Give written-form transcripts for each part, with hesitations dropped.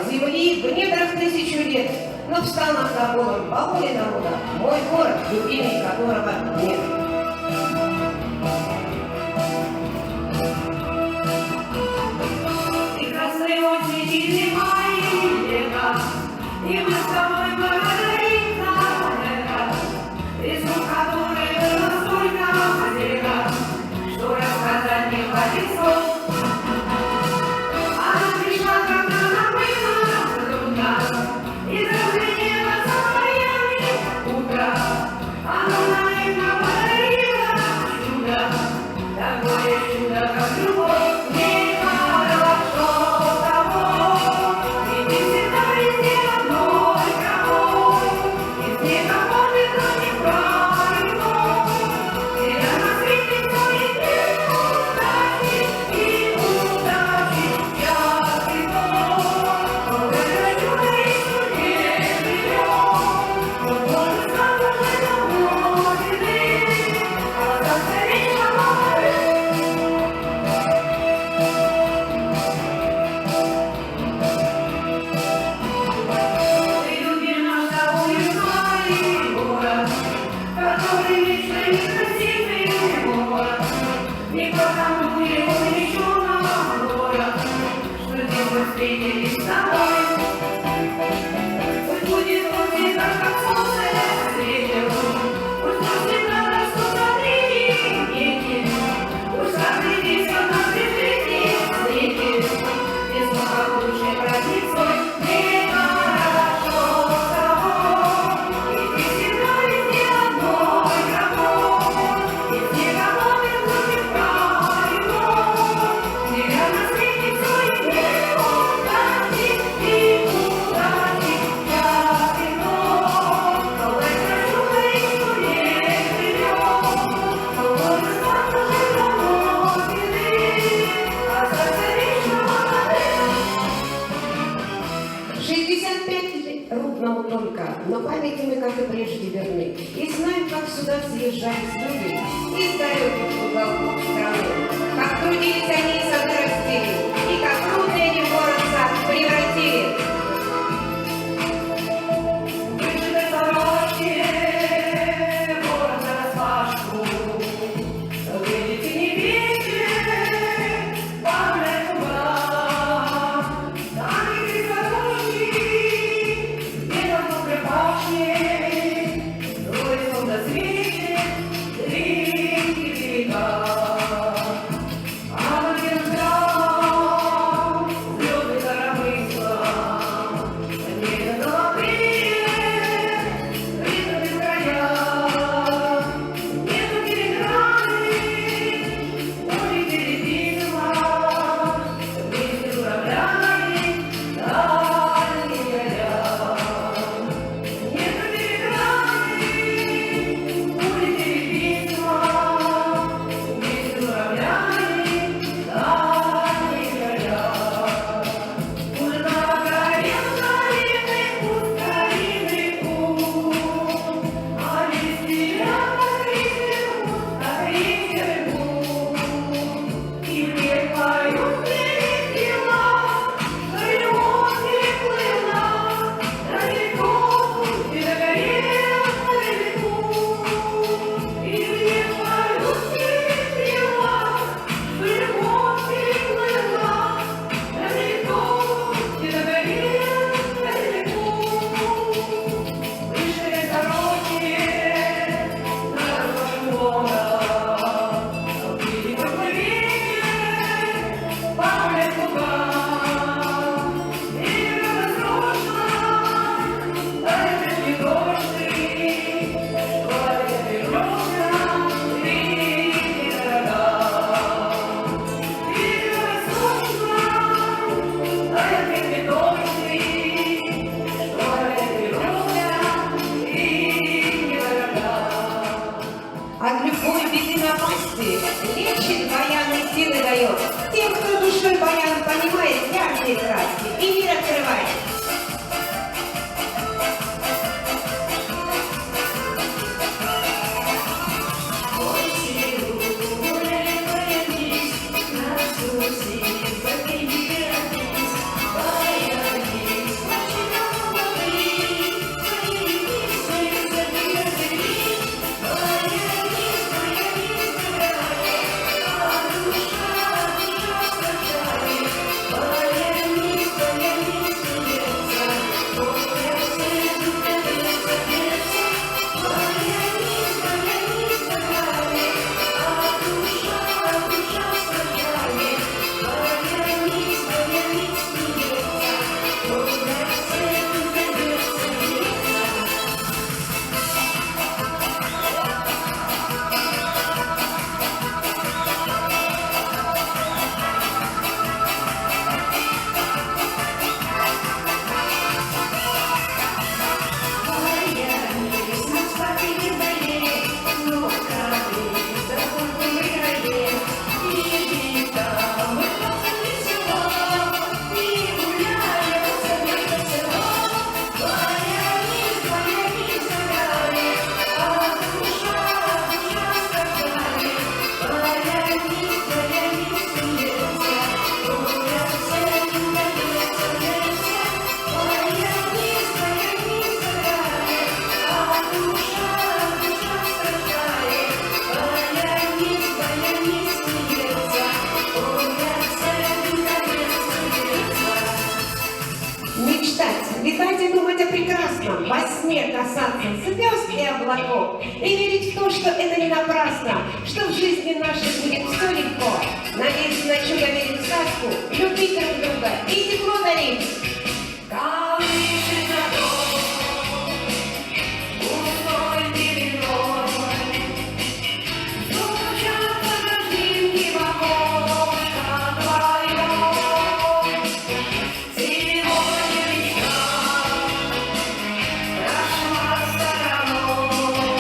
земли в недрах тысячу лет, но встал над забором по воле народа мой город, любимый которого нет. Прекрасные осени, мои лета, и мы с тобой поговорим на рисунок, который был настолько потерян, что рассказать не хватит слов. Она пришла, когда нам было трудно, и зазвенела соловьями утро. Она наивно подарила чудо, такое чудо, как любовь. Встретились с тобой. Пусть будет он всегда, как солнце светит, пусть он всегда растут одни реки, пусть каждый день все нас жизни встретит, весну как лучший праздник свой. Мне хорошо с тобой, и ты всегда везде одной дорогой, и снега ловит лучик правильно, неверно светит свой день. Рудному только, но памяти мы, как и прежде, верны. И знаем, как сюда съезжались люди из далеких уголков страны. Как трудились они и сады растили, и как трудно эти город сад превратили. Нет нам во сне касаться звезд и облаков и верить в то, что это не напрасно, что в жизни нашей будет все легко. Надеяться на чудо, верить в сказку, любить друг друга и тепло дарить. Колышется дом, густой беленой, звучат подождинки в окошко твоем. Сегодня мечта прошла стороной,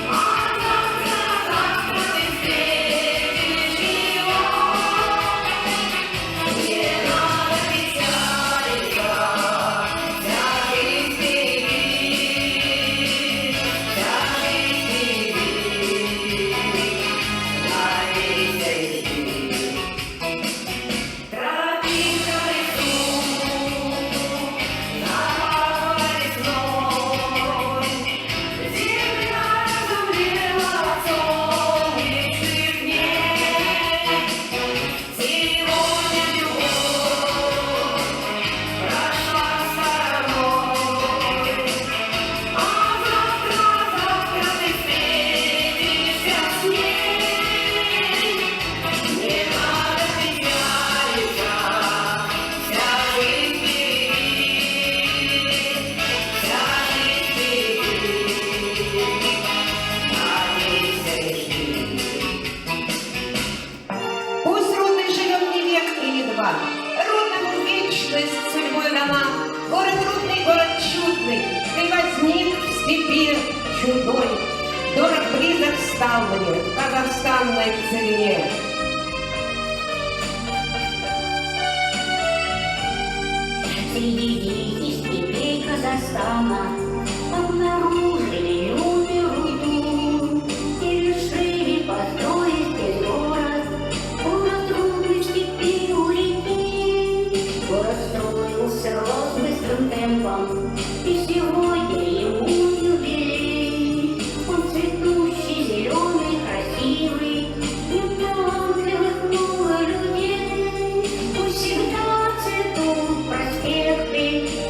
а завтра ты встретишь его. Не надо печалиться, вся жизнь впереди, вся жизнь впереди, надейся и ты. Тропинка в лесу, запахла весной, земля разомлела от солнечных дней. Сегодня любовь прошла стороной, а завтра ты встретишься с ней. Не надо печалиться, вся жизнь впереди, вся жизнь впереди, надейся и жди. Пусть Рудный живет не век или два, Рудному вечность судьбой дана. Город Рудный, город чудный, ты возник в степи чудой. Дорог близок стал мне казахстанной целине. Среди диких степей Казахстана обнаружили люди руду и решили построить здесь город. Город Рудный в степи у реки. Город строился, рос быстрым темпом, и сегодня ему юбилей. Он цветущий, зеленый, красивый, и талантливых много людей. Пусть всегда цветут проспекты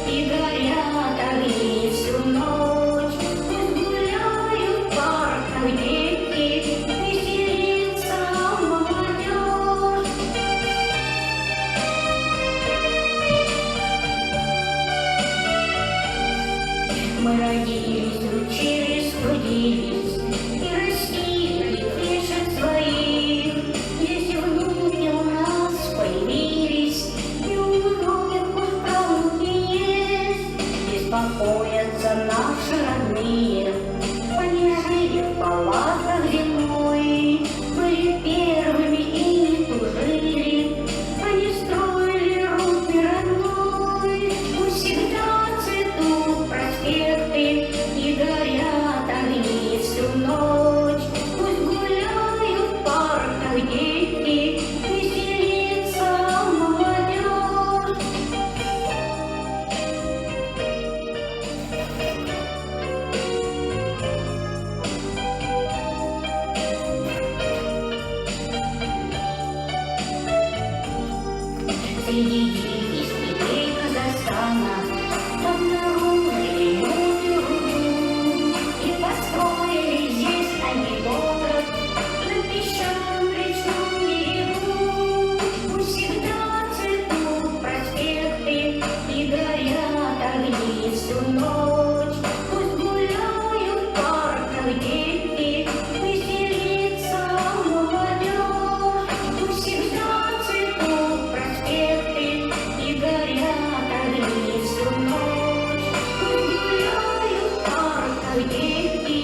и горят огни всю ночь. Пусть гуляют в парках дети, веселится молодежь. Мы родились, учились, трудились и растили детишек своих. Дети, внуки у нас появились, и у многих уж правнуки есть. Беспокоятся наши родные, они жили в палатках зимой, были первыми и не тужили, они строили Рудный родной. Пусть всегда цветут проспекты и горят огни всю ночь. Пусть гуляют в парках дети, веселится молодежь. Среди диких степей Казахстана обнаружили люди руду и построили здесь они город на песчаном речном берегу. Пусть всегда цветут проспекты и горят огни всю ночь. Пусть гуляют в парках дети, веселится молодежь. Пусть всегда цветут проспекты и горят огни всю ночь. Пусть гуляют в парках дети,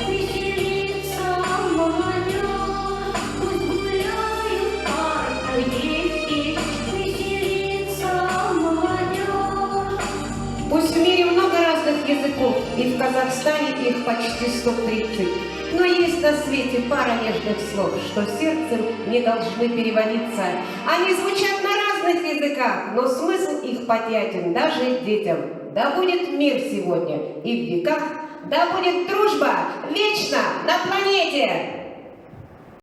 веселится молодежь. Пусть гуляют в парках дети, веселится молодежь. Пусть в мире много разных языков, и в Казахстане их почти 130. Но есть на свете пара нежных слов, что сердцем не должны переводиться. Они звучат на разных языках, но смысл их понятен даже детям. Да будет мир сегодня и в веках, да будет дружба вечно на планете!